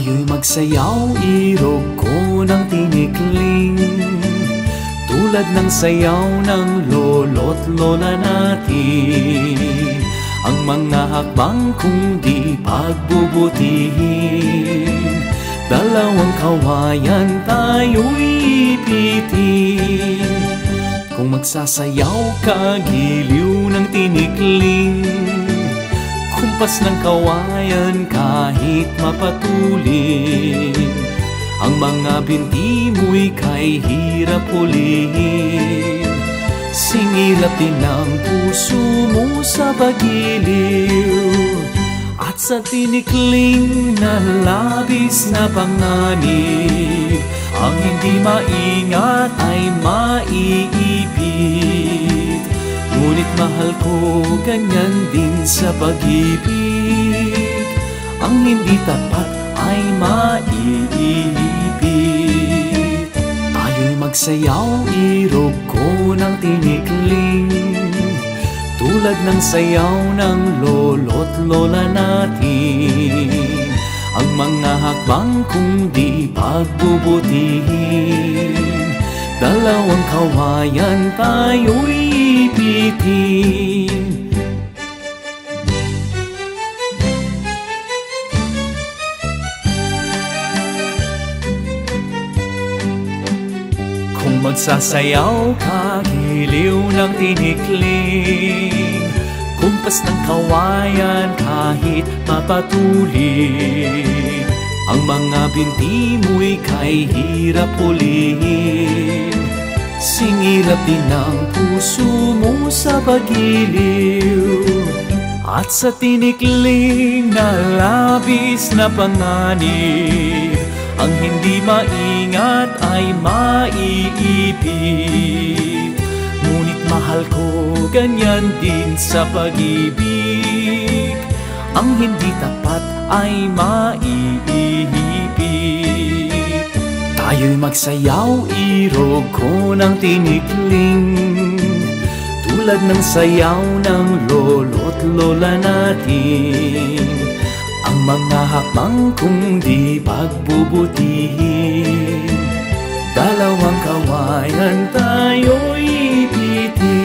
Tayo'y magsayaw, irog ko ng tinikling, tulad ng sayaw ng lolo't lola natin. Ang mga hakbang kung di pagbubutihin, dalawang kawayan tayo'y ipitin. Kung magsasayaw ka, giliw ng tinikling, kumpas ng kawayan kahit mapatulin. Ang mga binti mo'y kay hirap hulihin, singilap din ang puso mo sa pagiliw. At sa tinikling na labis na panganib, ang hindi maingat ay maiipit. Ngunit mahal ko ganyan din sa pag-ibig, ang hindi tapat ay maiipit. Tayo'y magsayaw, irog ko ng tinikling, tulad ng sayaw ng lolo't lola natin. Ang mga hakbang kung di pagbubutihin, dalawang kawayan tayo'y ipitin. Kung magsasayaw ka, giliw ng tinikling, kumpas ng kawayan kahit mapatulin. Ang mga binti mo'y kay hirap hulihin, singilap din ang puso mo sa pagiliw. At sa tinikling na labis na panganib, ang hindi maingat ay maiipit. Ngunit mahal ko ganyan din sa pag-ibig, ang hindi tapat ay maiipit. Tayo'y magsayaw, irog ko ng tinikling, tulad ng sayaw ng lolo't lola natin. Ang mga hakbang kung di pagbubutihin, dalawang kawayan tayo'y ipitin.